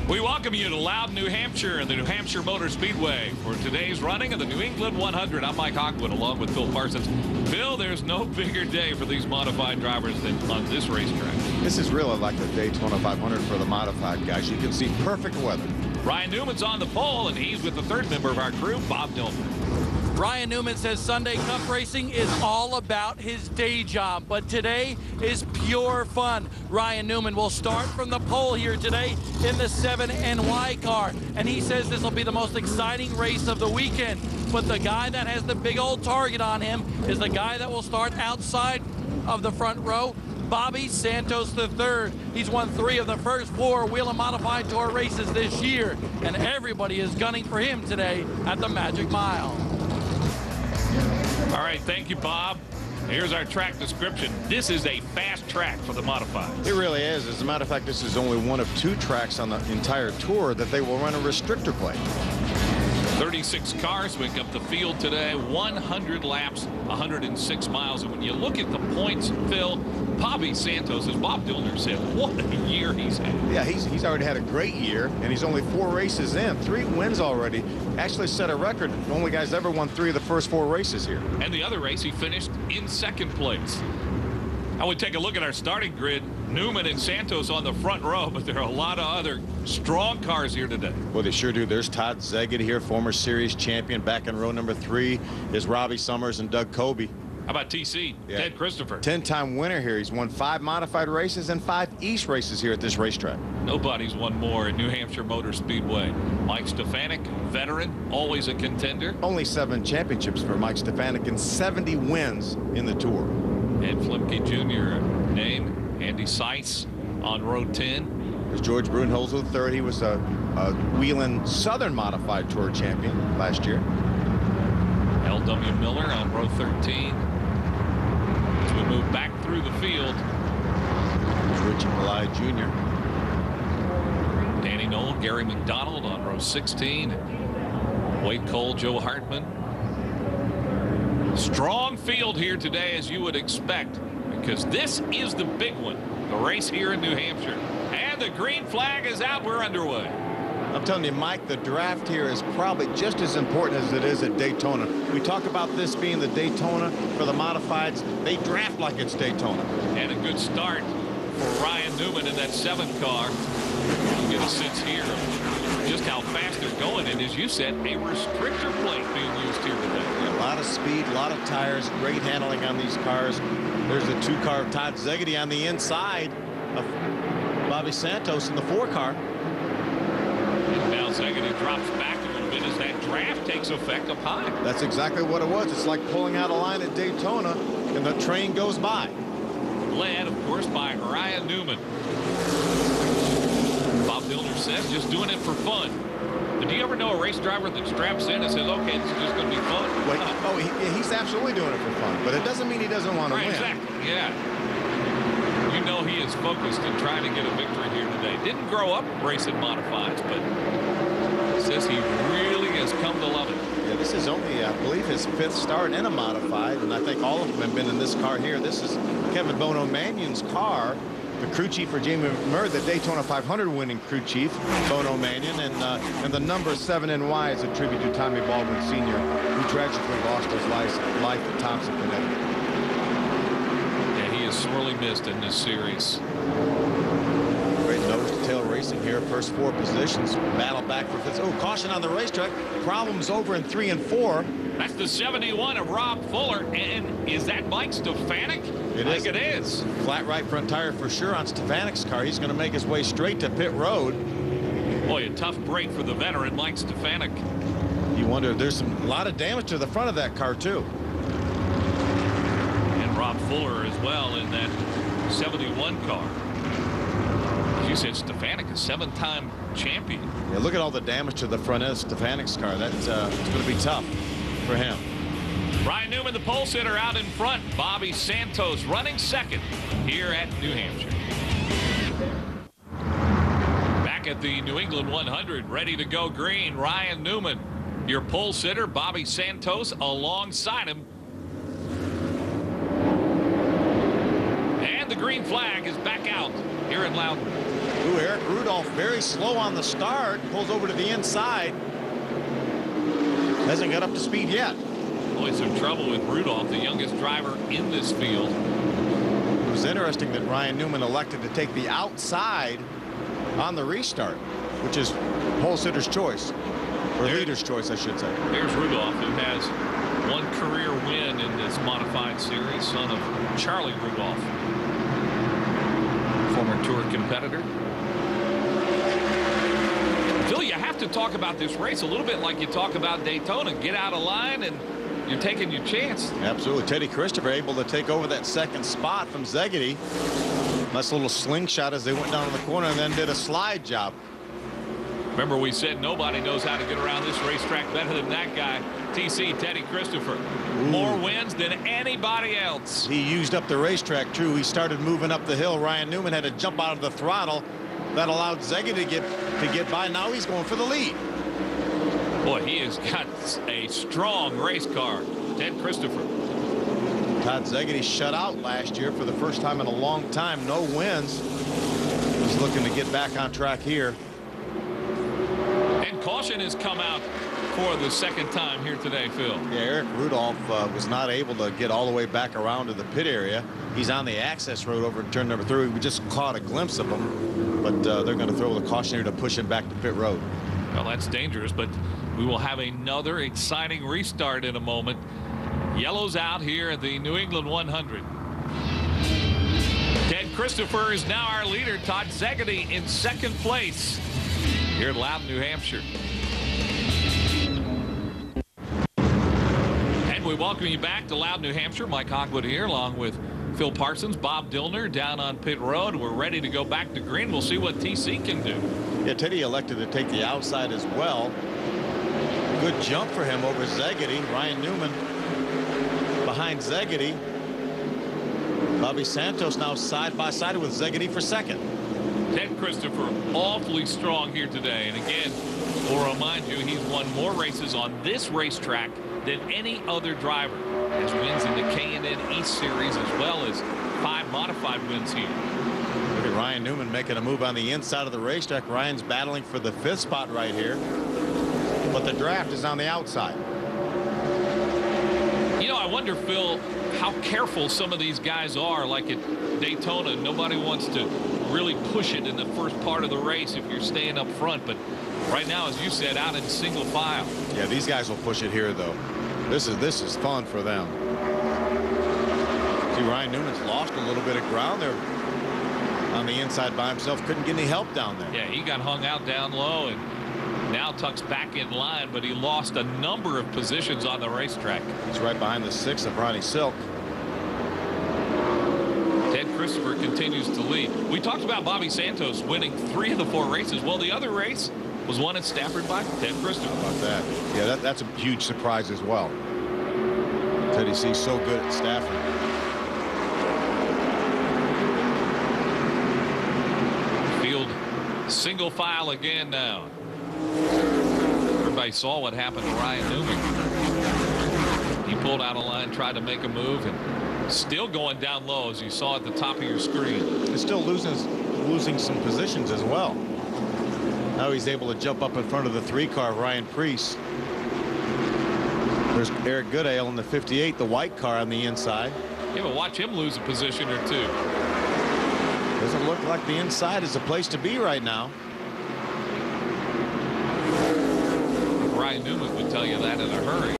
We welcome you to Loudon, New Hampshire and the New Hampshire Motor Speedway for today's running of the New England 100. I'm Mike Hawkwood along with Phil Parsons. Phil, there's no bigger day for these modified drivers than on this racetrack. This is really like the Daytona 500 for the modified guys. You can see perfect weather. Ryan Newman's on the pole, and he's with the third member of our crew, Bob Dillon. Ryan Newman says Sunday Cup racing is all about his day job, but today is pure fun. Ryan Newman will start from the pole here today in the 7NY car, and he says this will be the most exciting race of the weekend. But the guy that has the big old target on him is the guy that will start outside of the front row, Bobby Santos III. He's won 3 of the first 4 Whelen Modified Tour races this year, and everybody is gunning for him today at the Magic Mile. All right, thank you, Bob. Here's our track description. This is a fast track for the modified. It really is. As a matter of fact, this is only one of 2 tracks on the entire tour that they will run a restrictor plate. 36 cars make up the field today, 100 laps, 106 miles. And when you look at the points, Phil, Bobby Santos, as Bob Dillner said, what a year he's had. Yeah, he's already had a great year, and he's only 4 races in. 3 wins already. Actually set a record. The only guy's ever won 3 of the first 4 races here. And the other race, he finished in 2nd place. I would take a look at our starting grid. Newman and Santos on the front row, but there are a lot of other strong cars here today. Well, they sure do. There's Todd Zeggett here, former series champion. Back in row number 3 is Robbie Summers and Doug Kobe. How about TC? Yeah. Ted Christopher. 10-time winner here. He's won 5 modified races and 5 East races here at this racetrack. Nobody's won more at New Hampshire Motor Speedway. Mike Stefanik, veteran, always a contender. Only 7 championships for Mike Stefanik and 70 wins in the tour. Ed Flimke Jr. name. Andy Seiss on row 10. There's George Brunholzer III. He was a Whelen Southern Modified Tour champion last year. L.W. Miller on row 13. As we move back through the field. There's Richie Malai Jr. Danny Knoll, Gary McDonald on row 16. Wade Cole, Joe Hartman. Strong field here today, as you would expect, because this is the big one, the race here in New Hampshire. And the green flag is out. We're underway. I'm telling you, Mike, the draft here is probably just as important as it is at Daytona. We talk about this being the Daytona for the modifieds. They draft like it's Daytona. And a good start for Ryan Newman in that 7th car. You'll get a sense here of just how fast they're going. And as you said, a restrictor plate being used here today. A lot of speed, a lot of tires, great handling on these cars. There's the 2-car of Todd Zeggett on the inside of Bobby Santos in the 4-car. And now Zeggett drops back a little bit as that draft takes effect up high. That's exactly what it was. It's like pulling out a line at Daytona and the train goes by. Led, of course, by Ryan Newman. Bob Dillner says just doing it for fun. But do you ever know a race driver that straps in and says, okay, this is just going to be fun? Wait, he's absolutely doing it for fun, but it doesn't mean he doesn't want to win. Exactly, yeah. You know he is focused in trying to get a victory here today. Didn't grow up racing modifieds, but says he really has come to love it. Yeah, this is only, I believe, his 5th start in a modified, and I think all of them have been in this car here. This is Kevin Bono Mannion's car. The crew chief for Jamie McMurray, the Daytona 500 winning crew chief, Bono Mannion, and the number 7NY is a tribute to Tommy Baldwin Sr., who tragically lost his life at Thompson, Connecticut. Yeah, he is sorely missed in this series. Great nose-to-tail racing here, first 4 positions, battle back for 5th. Oh, caution on the racetrack. Problems over in 3 and 4. That's the 71 of Rob Fuller, and is that Mike Stefanik? It is. It is. Flat right front tire for sure on Stefanik's car. He's going to make his way straight to pit road. Boy, a tough break for the veteran Mike Stefanik. You wonder, there's a lot of damage to the front of that car too. And Rob Fuller as well in that 71 car. As you said, Stefanik, a 7-time champion. Yeah, look at all the damage to the front end of Stefanik's car. That's it's going to be tough for him. Ryan Newman, the pole sitter, out in front. Bobby Santos running 2nd here at New Hampshire. Back at the New England 100, ready to go green, Ryan Newman, your pole sitter. Bobby Santos alongside him. And the green flag is back out here in Loudon. Ooh, Eric Rudolph very slow on the start, pulls over to the inside. Hasn't got up to speed yet. Boy, some trouble with Rudolph, the youngest driver in this field. It was interesting that Ryan Newman elected to take the outside on the restart, which is pole sitter's choice, or leader's choice, I should say. Here's Rudolph, who has one career win in this modified series, son of Charlie Rudolph, former tour competitor. Phil, you have to talk about this race a little bit like you talk about Daytona. Get out of line and you're taking your chance. Absolutely. Teddy Christopher able to take over that second spot from Szegedy. Nice little slingshot as they went down in the corner and then did a slide job. Remember, we said nobody knows how to get around this racetrack better than that guy, TC Teddy Christopher. Ooh. More wins than anybody else. He used up the racetrack, true. He started moving up the hill. Ryan Newman had to jump out of the throttle. That allowed Szegedy to get by. Now he's going for the lead. Boy, he has got a strong race car. Ted Christopher. Todd Szegedy shut out last year for the first time in a long time. No wins. He's looking to get back on track here. And caution has come out for the second time here today, Phil. Yeah, Eric Rudolph was not able to get all the way back around to the pit area. He's on the access road over in turn number 3. We just caught a glimpse of him, but they're going to throw the caution here to push him back to pit road. Well, that's dangerous, but we will have another exciting restart in a moment. Yellow's out here at the New England 100. Ted Christopher is now our leader. Todd Szegedy in second place here at Loudon, New Hampshire. And we welcome you back to Loudon, New Hampshire. Mike Hogwood here along with Phil Parsons, Bob Dillner down on pit road. We're ready to go back to green. We'll see what TC can do. Yeah, Teddy elected to take the outside as well. Good jump for him over Szegedy. Ryan Newman behind Szegedy. Bobby Santos now side by side with Szegedy for second. Ted Christopher awfully strong here today. And again, we'll remind you, he's won more races on this racetrack than any other driver. Has wins in the K&N East Series as well as 5 modified wins here. Look at Ryan Newman making a move on the inside of the racetrack. Ryan's battling for the 5th spot right here, but the draft is on the outside. You know, I wonder, Phil, how careful some of these guys are. Like at Daytona, nobody wants to really push it in the first part of the race if you're staying up front. But right now, as you said, out in single file. Yeah, these guys will push it here, though. This is fun for them. See, Ryan Newman's lost a little bit of ground there on the inside by himself. Couldn't get any help down there. Yeah, he got hung out down low and now tucks back in line, but he lost a number of positions on the racetrack. He's right behind the 6 of Ronnie Silk. Ted Christopher continues to lead. We talked about Bobby Santos winning 3 of the 4 races. Well, the other race was won at Stafford by Ted Christopher. How about that? Yeah, that's a huge surprise as well. Teddy C's so good at Stafford. Field single file again now. Everybody saw what happened to Ryan Newman. He pulled out a line, tried to make a move, and still going down low, as you saw at the top of your screen. He's still losing some positions as well. Now he's able to jump up in front of the 3 car, Ryan Preece. There's Eric Goodale in the 58, the white car on the inside. Yeah, but watch him lose a position or 2. Doesn't look like the inside is the place to be right now. Ryan Newman would tell you that in a hurry.